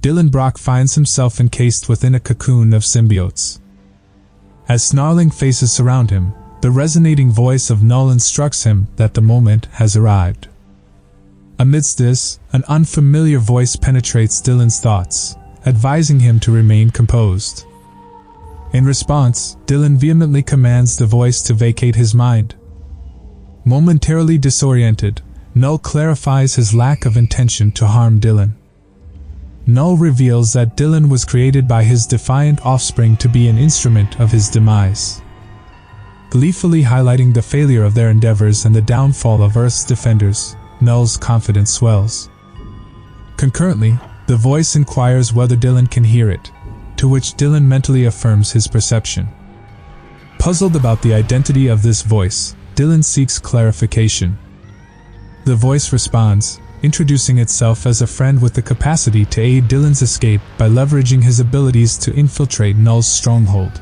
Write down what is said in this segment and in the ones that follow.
Dylan Brock finds himself encased within a cocoon of symbiotes. As snarling faces surround him, the resonating voice of Knull instructs him that the moment has arrived. Amidst this, an unfamiliar voice penetrates Dylan's thoughts, advising him to remain composed. In response, Dylan vehemently commands the voice to vacate his mind. Momentarily disoriented, Knull clarifies his lack of intention to harm Dylan. Knull reveals that Dylan was created by his defiant offspring to be an instrument of his demise. Gleefully highlighting the failure of their endeavors and the downfall of Earth's defenders, Knull's confidence swells. Concurrently, the voice inquires whether Dylan can hear it, to which Dylan mentally affirms his perception. Puzzled about the identity of this voice, Dylan seeks clarification. The voice responds, introducing itself as a friend with the capacity to aid Dylan's escape by leveraging his abilities to infiltrate Knull's stronghold.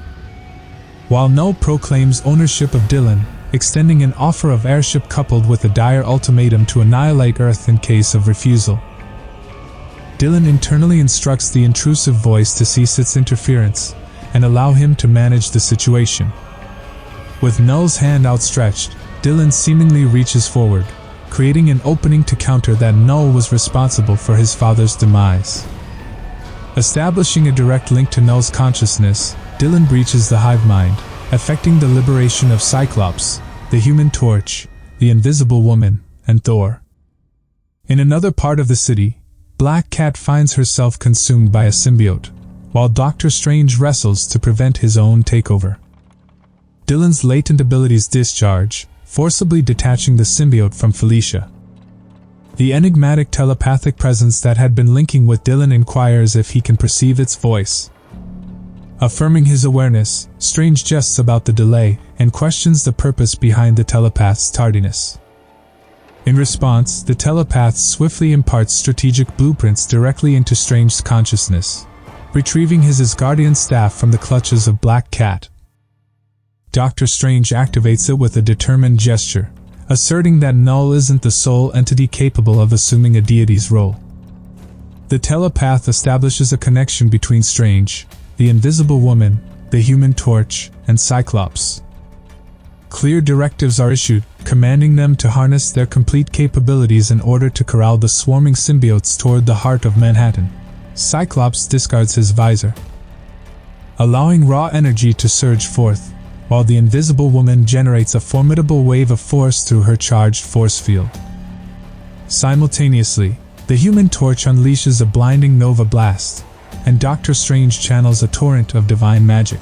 While Knull proclaims ownership of Dylan, extending an offer of airship coupled with a dire ultimatum to annihilate Earth in case of refusal. Dylan internally instructs the intrusive voice to cease its interference and allow him to manage the situation. With Knull's hand outstretched, Dylan seemingly reaches forward, creating an opening to counter that Knull was responsible for his father's demise. Establishing a direct link to Knull's consciousness, Dylan breaches the hive mind, affecting the liberation of Cyclops, the Human Torch, the Invisible Woman, and Thor. In another part of the city, Black Cat finds herself consumed by a symbiote, while Doctor Strange wrestles to prevent his own takeover. Dylan's latent abilities discharge, forcibly detaching the symbiote from Felicia. The enigmatic telepathic presence that had been linking with Dylan inquires if he can perceive its voice. Affirming his awareness, Strange jests about the delay and questions the purpose behind the telepath's tardiness. In response, the telepath swiftly imparts strategic blueprints directly into Strange's consciousness, retrieving his Asgardian staff from the clutches of Black Cat. Doctor Strange activates it with a determined gesture, asserting that Knull isn't the sole entity capable of assuming a deity's role. The telepath establishes a connection between Strange, the Invisible Woman, the Human Torch, and Cyclops. Clear directives are issued, commanding them to harness their complete capabilities in order to corral the swarming symbiotes toward the heart of Manhattan. Cyclops discards his visor, allowing raw energy to surge forth, while the Invisible Woman generates a formidable wave of force through her charged force field. Simultaneously, the Human Torch unleashes a blinding Nova Blast, and Doctor Strange channels a torrent of divine magic.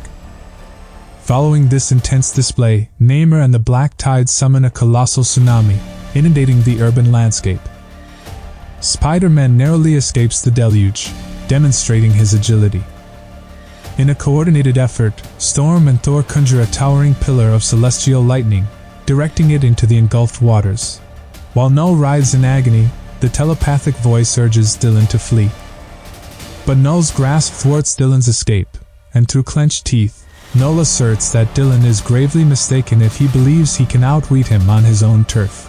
Following this intense display, Namor and the Black Tide summon a colossal tsunami, inundating the urban landscape. Spider-Man narrowly escapes the deluge, demonstrating his agility. In a coordinated effort, Storm and Thor conjure a towering pillar of celestial lightning, directing it into the engulfed waters. While Knull writhes in agony, the telepathic voice urges Dylan to flee. But Knull's grasp thwarts Dylan's escape, and through clenched teeth, Knull asserts that Dylan is gravely mistaken if he believes he can outwit him on his own turf.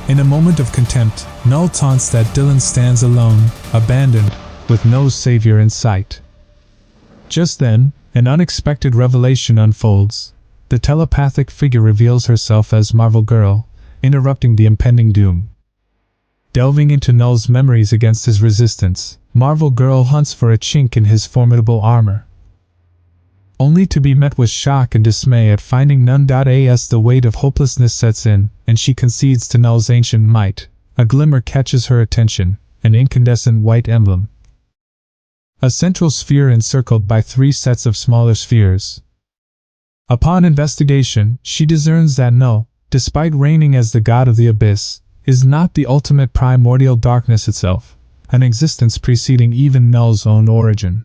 In a moment of contempt, Knull taunts that Dylan stands alone, abandoned, with no savior in sight. Just then, an unexpected revelation unfolds. The telepathic figure reveals herself as Marvel Girl, interrupting the impending doom. Delving into Knull's memories against his resistance, Marvel Girl hunts for a chink in his formidable armor, only to be met with shock and dismay at finding none. As the weight of hopelessness sets in, and she concedes to Knull's ancient might, a glimmer catches her attention, an incandescent white emblem. A central sphere encircled by 3 sets of smaller spheres. Upon investigation, she discerns that Knull, despite reigning as the god of the abyss, is not the ultimate primordial darkness itself, an existence preceding even Knull's own origin.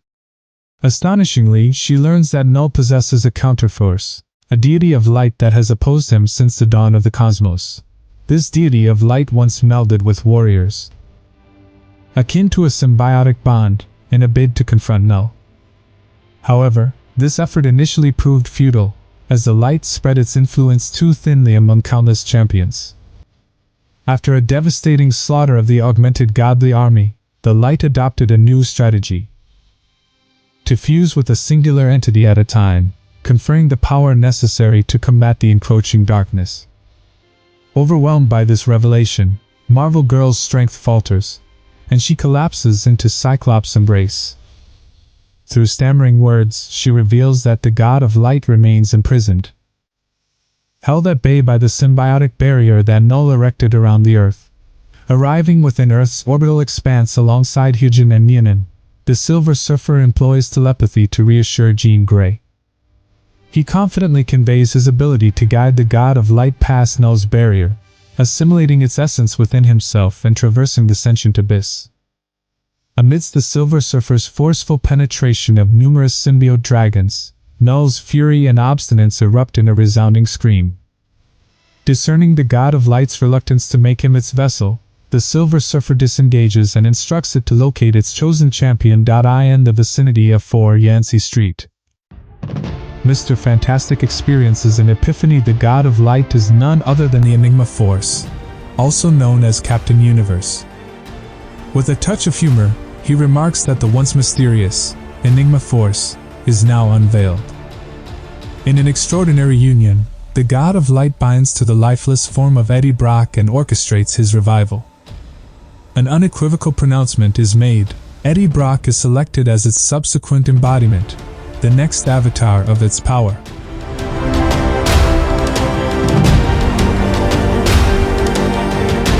Astonishingly, she learns that Knull possesses a counterforce, a deity of light that has opposed him since the dawn of the cosmos. This deity of light once melded with warriors, akin to a symbiotic bond, in a bid to confront Knull. However, this effort initially proved futile, as the light spread its influence too thinly among countless champions. After a devastating slaughter of the augmented godly army, the light adopted a new strategy: to fuse with a singular entity at a time, conferring the power necessary to combat the encroaching darkness. Overwhelmed by this revelation, Marvel Girl's strength falters, and she collapses into Cyclops' embrace. Through stammering words, she reveals that the God of Light remains imprisoned, held at bay by the symbiotic barrier that Knull erected around the Earth. Arriving within Earth's orbital expanse alongside Hyojin and Mjolnir, the Silver Surfer employs telepathy to reassure Jean Grey. He confidently conveys his ability to guide the God of Light past Knull's barrier, assimilating its essence within himself and traversing the sentient abyss. Amidst the Silver Surfer's forceful penetration of numerous symbiote dragons, Knull's fury and obstinance erupt in a resounding scream. Discerning the God of Light's reluctance to make him its vessel, the Silver Surfer disengages and instructs it to locate its chosen champion in the vicinity of 4 Yancey Street. Mr. Fantastic experiences an epiphany. The God of Light is none other than the Enigma Force, also known as Captain Universe. With a touch of humor, he remarks that the once mysterious Enigma Force is now unveiled. In an extraordinary union, the God of Light binds to the lifeless form of Eddie Brock and orchestrates his revival. An unequivocal pronouncement is made: Eddie Brock is selected as its subsequent embodiment, the next avatar of its power.